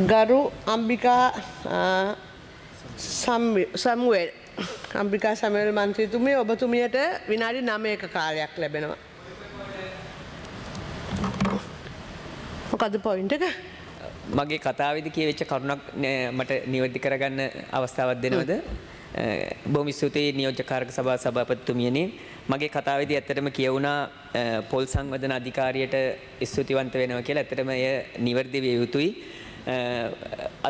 ගරු අම්බිකා සමුවෙල් අම්බිකා සමුවෙල් මන්ත්‍රීතුමිය ඔබතුමියට විනාඩි 9ක කාලයක් ලැබෙනවා. මොකද පොයින්ට් එක? මගේ කතාවේදී කියවෙච්ච කරුණක් මට නිවැරදි කරගන්න අවස්ථාවක් දෙනවද? බොහොම ස්තුතියි නියෝජ්‍යකාරක සභා සභාපතිතුමියනි. මගේ කතාවේදී ඇත්තටම කියවුණා පොල් සංවර්ධන අධිකාරියට ස්තුතිවන්ත වෙනවා කියලා. ඇත්තටම එය නිවැරදි විය යුතුයි.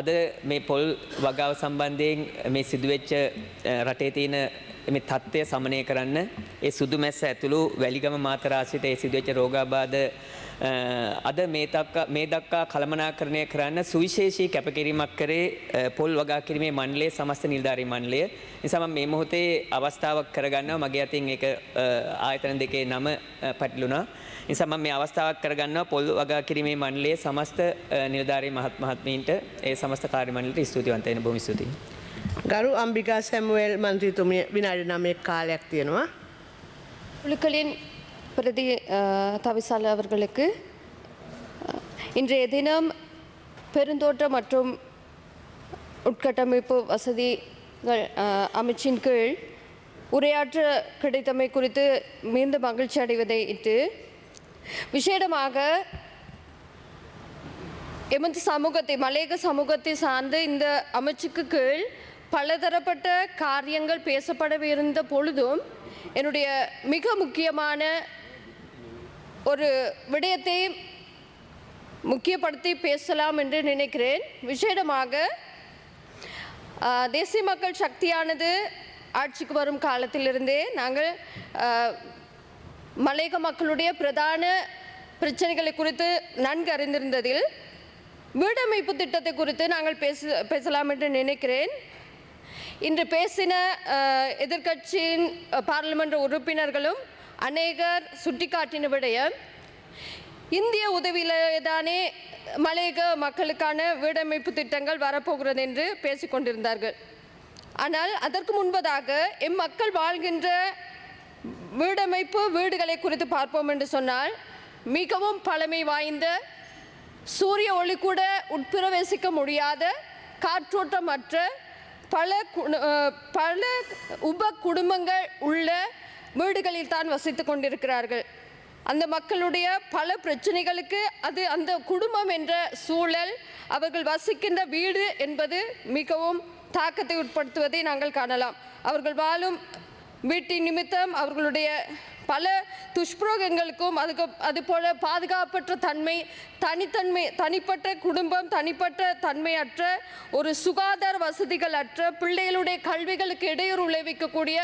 අද මේ පොල් වගාව සම්බන්ධයෙන් මේ සිදුවෙච්ච රටේ තියෙන මේ තත්ත්වය සමනය කරන්න ඒ සුදු මැස්ස ඇතුළු වැලිගම මාතරාසිත ඒ සිදුවෙච්ච රෝගාබාධ අද මේ දක්වා කළමනාකරණය කරන්න සුවිශේෂී කැපකිරීමක් කරේ පොල් වගා කිරීමේ මණ්ඩලයේ සමස්ත නිලධාරී මණ්ඩලය. නිසා මම මේ මොහොතේ අවස්ථාවක් කරගන්නවා. මගේ අතින් ඒක ආයතන දෙකේ නම පැටළුණා. නිසා මම මේ අවස්ථාවක් කරගන්නවා පොල් වගා කිරීමේ මණ්ඩලයේ සමස්ත නිලධාරී මහත්මීන්ට ඒ සමස්ත කාර්ය මණ්ඩලයට ස්තුතිවන්ත වෙන බොහොම ස්තුතියි. ගරු අම්බිකා සැමුවෙල් මන්ත්‍රීතුමිය විනාඩි 9ක කාලයක් තියෙනවා. குழுக்களின் பிரதி தவிசாளர் அவர்களுக்கு இன்றைய தினம் பெருந்தோட்டம் மற்றும் உட்கட்டமைப்பு வசதிகள் அமைச்சின் கீழ் உரையாற்ற கிடைத்தமை குறித்து மிகுந்த மகிழ்ச்சி அடைவதை இட்டு விசேடமாக எமது சமூகத்தை மலையக சமூகத்தை சார்ந்து இந்த அமைச்சுக்கு கீழ் பலதரப்பட்ட காரியங்கள் பேசப்படவிருந்த பொழுதும் என்னுடைய மிக முக்கியமான ஒரு விடயத்தை முக்கியப்படுத்தி பேசலாம் என்று நினைக்கிறேன். விசேடமாக தேசிய மக்கள் சக்தியானது ஆட்சிக்கு வரும் காலத்திலிருந்தே நாங்கள் மலையக மக்களுடைய பிரதான பிரச்சனைகளை குறித்து நன்கு அறிந்திருந்ததில் வீடமைப்பு திட்டத்தை குறித்து நாங்கள் பேசலாம் என்று நினைக்கிறேன். இன்று பேசின எதிர்க்கட்சியின் பாராளுமன்ற உறுப்பினர்களும் அநேகர் சுட்டிக்காட்டின விடயம் இந்திய உதவியில்தானே மலையக மக்களுக்கான வீடமைப்பு திட்டங்கள் வரப்போகிறது என்று பேசிக்கொண்டிருந்தார்கள். ஆனால் அதற்கு முன்பதாக மக்கள் வாழ்கின்ற வீடமைப்பு வீடுகளை குறித்து பார்ப்போம் என்று சொன்னால் மிகவும் பழமை வாய்ந்த சூரிய ஒளி கூட உட்பிரவேசிக்க முடியாத காற்றோட்டமற்ற பல உப குடும்பங்கள் உள்ள வீடுகளில் தான் வசித்து கொண்டிருக்கிறார்கள். அந்த மக்களுடைய பல பிரச்சனைகளுக்கு அந்த குடும்பம் என்ற சூழல் அவர்கள் வசிக்கின்ற வீடு என்பது மிகவும் தாக்கத்தை உட்படுத்துவதை நாங்கள் காணலாம். அவர்கள் வாழும் வீட்டின் நிமித்தம் அவர்களுடைய பல துஷ்பிரயோகங்களுக்கும் அதுபோல பாதுகாப்பற்ற தனிப்பட்ட குடும்பம் தனிப்பட்ட தன்மையற்ற ஒரு சுகாதார வசதிகள் அற்ற பிள்ளைகளுடைய கல்விகளுக்கு இடையூறு விளைவிக்கக்கூடிய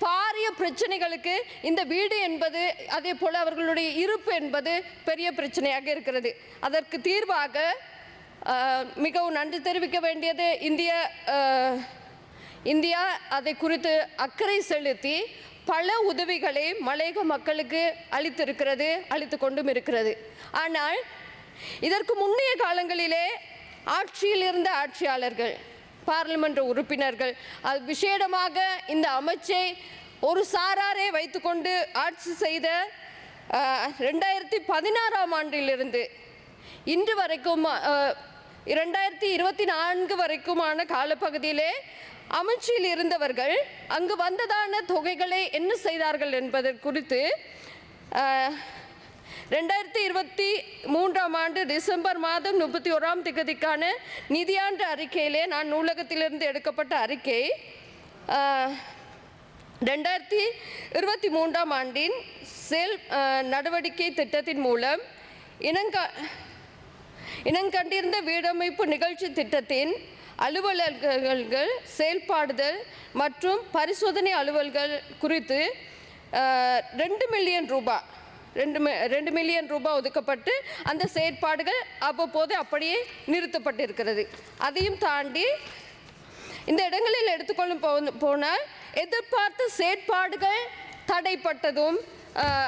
பாரிய பிரச்சனைகளுக்கு இந்த வீடு என்பது அதே போல் அவர்களுடைய இருப்பு என்பது பெரிய பிரச்சனையாக இருக்கிறது. அதற்கு தீர்வாக மிகவும் நன்றி தெரிவிக்க வேண்டியது இந்தியா அதை குறித்து அக்கறை செலுத்தி பல உதவிகளை மலையக மக்களுக்கு அளித்து கொண்டும் இருக்கிறது. ஆனால் இதற்கு முன்னைய காலங்களிலே ஆட்சியில் இருந்த ஆட்சியாளர்கள் பாராளுமன்ற உறுப்பினர்கள் விசேடமாக இந்த அமைச்சை ஒரு சாராரை வைத்துக்கொண்டு ஆட்சி செய்த 2016ஆம் ஆண்டிலிருந்து இன்று வரைக்கும் 2024 வரைக்குமான காலப்பகுதியிலே அமைச்சில் இருந்தவர்கள் அங்கு வந்ததான தொகைகளை என்ன செய்தார்கள் என்பது குறித்து 2023ஆம் ஆண்டு டிசம்பர் மாதம் 31ஆம் தேதிக்கான நிதியாண்டு அறிக்கையிலே நான் நூலகத்திலிருந்து எடுக்கப்பட்ட அறிக்கை 2023ஆம் ஆண்டின் செல் நடவடிக்கை திட்டத்தின் மூலம் இனங்கண்டிருந்த வீடமைப்பு நிகழ்ச்சி திட்டத்தின் அலுவலர்கள் செயல்பாடுதல் மற்றும் பரிசோதனை அலுவல்கள் குறித்து 2 மில்லியன் ரூபாய் ஒதுக்கப்பட்டு அந்த செயற்பாடுகள் அவ்வப்போது அப்படியே நிறுத்தப்பட்டிருக்கிறது. அதையும் தாண்டி இந்த இடங்களில் எடுத்துக்கொள்ளும் போனால் எதிர்பார்த்த செயற்பாடுகள் தடைப்பட்டதும்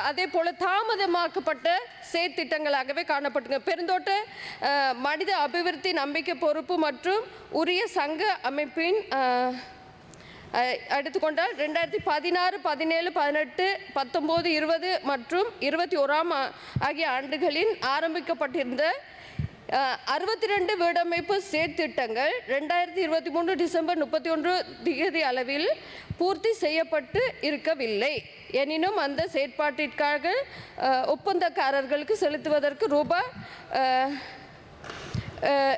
அதே போல் தாமதமாக்கப்பட்ட செயற்திட்டங்களாகவே காணப்பட்டுங்க. பெருந்தோட்ட மனித அபிவிருத்தி நம்பிக்கை பொறுப்பு மற்றும் உரிய சங்க அமைப்பின் எடுத்துக்கொண்டால் 2016, 17, 18, 19, 20 மற்றும் 21 ஆகிய ஆண்டுகளில் ஆரம்பிக்கப்பட்டிருந்த 62 வீடமைப்பு செயற்திட்டங்கள் 2023 டிசம்பர் 31 தேதி அளவில் பூர்த்தி செய்யப்பட்டு இருக்கவில்லை. எனினும் அந்த செயற்பாட்டிற்காக ஒப்பந்தக்காரர்களுக்கு செலுத்துவதற்கு ரூபாய்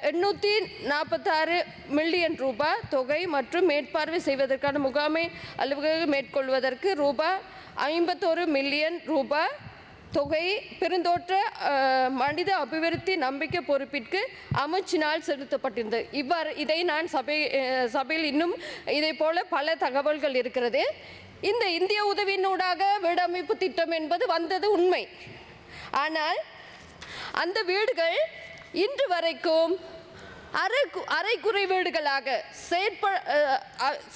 846 மில்லியன் ரூபாய் தொகை மற்றும் மேற்பார்வை செய்வதற்கான முகாமை அலுவலகம் மேற்கொள்வதற்கு ரூபாய் 51 மில்லியன் ரூபாய் தொகை பெருந்தோட்ட மனித அபிவிருத்தி நம்பிக்கை பொறுப்பிற்கு அமைச்சினால் செலுத்தப்பட்டிருந்தது. இதை நான் சபையில் இன்னும் இதை போல பல தகவல்கள் இருக்கிறது. இந்த இந்திய உதவியினூடாக வீடமைப்பு திட்டம் என்பது வந்தது உண்மை. ஆனால் அந்த வீடுகள் இன்று வரைக்கும் அரைக்குறை வீடுகளாக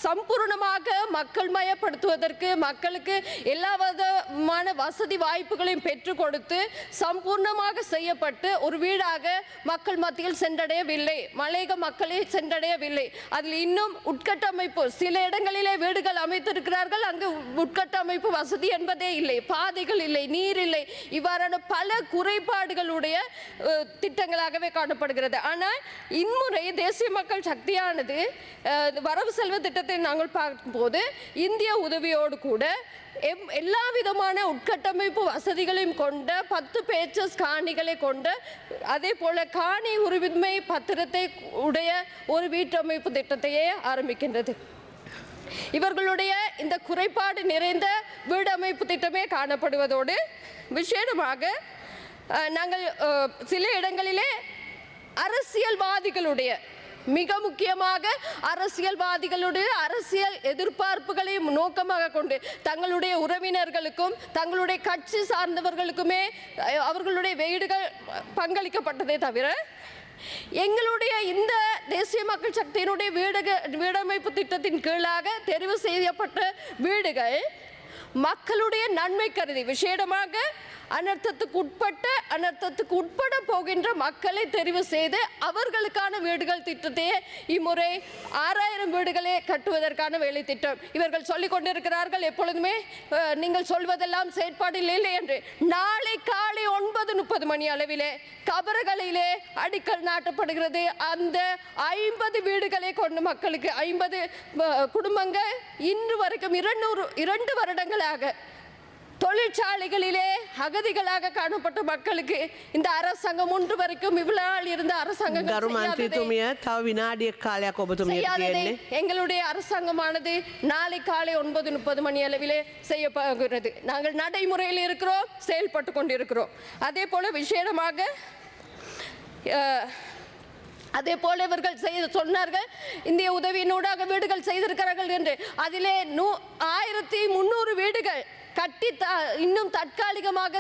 சம்பூர்ணமாக மக்கள் மயப்படுத்துவதற்கு மக்களுக்கு எல்லா விதமான வசதி வாய்ப்புகளையும் பெற்றுக் கொடுத்து சம்பூர்ணமாக செய்யப்பட்டு ஒரு வீடாக மக்கள் மத்தியில் சென்றடையவில்லை. மலையக மக்களை சென்றடையவில்லை. அதில் இன்னும் உட்கட்டமைப்பு சில இடங்களிலே வீடுகள் அமைத்திருக்கிறார்கள். அங்கு உட்கட்டமைப்பு வசதி என்பதே இல்லை, பாதைகள் இல்லை, நீர் இல்லை. இவ்வாறான பல குறைபாடுகளுடைய திட்டங்களாகவே காணப்படுகிறது. ஆனால் இம்முறை தேசிய மக்கள் சக்தியானது வரவு செல்வ திட்டத்தை நாங்கள் பார்க்கும்போது இந்திய உதவியோடு கூட எல்லா விதமான உட்கட்டமைப்பு வசதிகளையும் கொண்ட 10 பேச்சஸ் காணிகளை கொண்ட அதே போல காணி உரிமை பத்திரத்தை உடைய ஒரு வீட்டமைப்பு திட்டத்தையே ஆரம்பிக்கின்றது. இவர்களுடைய இந்த குறைபாடு நிறைந்த வீடமைப்பு திட்டமே காணப்படுவதோடு விசேடமாக நாங்கள் சில இடங்களிலே அரசியல்வாதிகளுடைய மிக முக்கியமாக அரசியல்வாதிகளுடைய அரசியல் எதிர்பார்ப்புகளையும் நோக்கமாக கொண்டு தங்களுடைய உறவினர்களுக்கும் தங்களுடைய கட்சி சார்ந்தவர்களுக்குமே அவர்களுடைய வீடுகள் பங்களிக்கப்பட்டதே தவிர எங்களுடைய இந்த தேசிய மக்கள் சக்தியினுடைய வீடமைப்பு திட்டத்தின் கீழாக தெரிவு செய்யப்பட்ட வீடுகள் மக்களுடைய நன்மை கருதி விசேடமாக அனர்த்தத்துக்கு உட்பட போகின்ற மக்களை தெரிவு செய்து அவர்களுக்கான வீடுகள் திட்டத்தையே இம்முறை 6000 வீடுகளை கட்டுவதற்கான வேலை திட்டம். இவர்கள் சொல்லிக் கொண்டிருக்கிறார்கள் எப்பொழுதுமே நீங்கள் சொல்வதெல்லாம் செயற்பாடில் இல்லை என்று. நாளை காலை 9:30 மணி அளவிலே கபரகளிலே அடிக்கல் நாட்டப்படுகிறது. அந்த 50 வீடுகளை கொண்ட மக்களுக்கு 50 குடும்பங்கள் இன்று வரைக்கும் 2 வருடங்களாக தொழிற்சாலைகளிலே அகதிகளாக காணப்பட்ட மக்களுக்கு இந்த அரசாங்கம் ஒன்று வரைக்கும் இவ்வளவு இருந்த எங்களுடைய அரசாங்கமானது நாளை காலை 9:30 மணி அளவிலே செய்யப்படுகிறது. நாங்கள் நடைமுறையில் இருக்கிறோம், செயல்பட்டு கொண்டிருக்கிறோம். அதே போல விசேடமாக அதே போல இவர்கள் சொன்னார்கள் இந்திய உதவியினூடாக வீடுகள் செய்திருக்கிறார்கள் என்று. அதிலே 1300 வீடுகள் கட்டி இன்னும் தற்காலிகமாக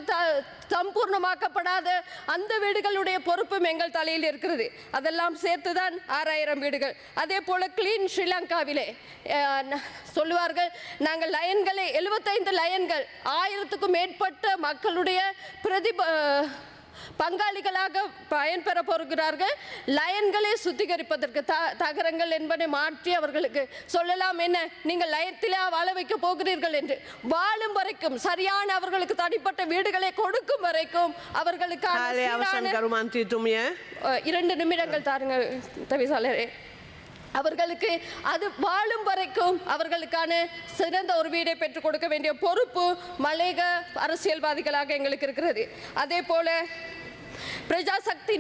சம்பூர்ணமாக்கப்படாத அந்த வீடுகளுடைய பொறுப்பும் எங்கள் தலையில் இருக்கிறது. அதெல்லாம் சேர்த்துதான் 6000 வீடுகள். அதே போல கிளீன் ஸ்ரீலங்காவிலே சொல்லுவார்கள் நாங்கள் லயன்களை 75 லயன்கள் 1000க்கும் மேற்பட்ட மக்களுடைய பங்காளிகளாக பயன்பெற போகிறார்கள். லயன்களை சுத்திகரிப்பதற்கு தகரங்கள் என்பதை மாற்றி அவர்களுக்கு சொல்லலாம், என்ன நீங்கள் லயத்திலே வாழ வைக்க போகிறீர்கள் என்று. வாழும் வரைக்கும் சரியான அவர்களுக்கு தனிப்பட்ட வீடுகளை கொடுக்கும் வரைக்கும் அவர்களுக்கான 2 நிமிடங்கள் தாருங்கள் தவிசாளரே. அவர்களுக்கு அது வாழும் வரைக்கும் அவர்களுக்கான சிறந்த ஒரு வீடை பெற்றுக் கொடுக்க வேண்டிய பொறுப்பு மலையக அரசியல்வாதிகளாக எங்களுக்கு இருக்கிறது. அதே போல பிரஜாசக்தி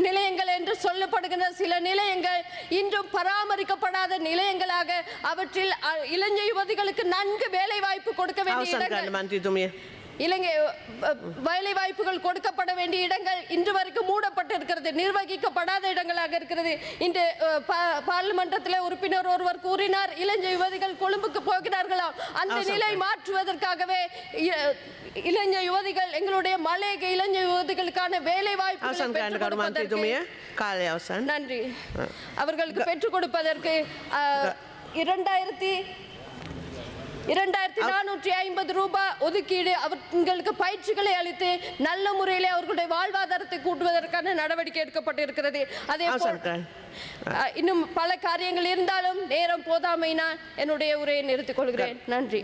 நிலையங்கள் என்று சொல்லப்படுகின்ற சில நிலையங்கள் இன்றும் பராமரிக்கப்படாத நிலையங்களாக அவற்றில் இளைஞ யுவதிகளுக்கு நன்கு வேலை வாய்ப்பு கொடுக்க வேண்டிய இடங்கள் இலங்கை வேலை வாய்ப்புகள் கொடுக்கப்பட வேண்டிய இடங்கள் இன்று வரைக்கும் மூடப்பட்டிருக்கிறது, நிர்வகிக்கப்படாத இடங்களாக இருக்கிறது. இன்று பார்லிமெண்டத்தில் உறுப்பினர் ஒருவர் கூறினார் இளைஞ யுவதிகள் கொழும்புக்கு போகிறார்களாம். அந்த நிலை மாற்றுவதற்காகவே இளைஞ யுவதிகள் எங்களுடைய மலையக இளைஞ யுவதிகளுக்கான வேலை வாய்ப்பு நன்றி அவர்களுக்கு பெற்றுக் கொடுப்பதற்கு 2450 ரூபாய் ஒதுக்கீடு அவர்களுக்கு பயிற்சிகளை அளித்து நல்ல முறையிலே அவர்களுடைய வாழ்வாதாரத்தை கூட்டுவதற்கான நடவடிக்கை எடுக்கப்பட்டிருக்கிறது. அதே போல் இன்னும் பல காரியங்கள் இருந்தாலும் நேரம் போதாமையினால் என்னுடைய உரையை நிறுத்திக் கொள்கிறேன். நன்றி.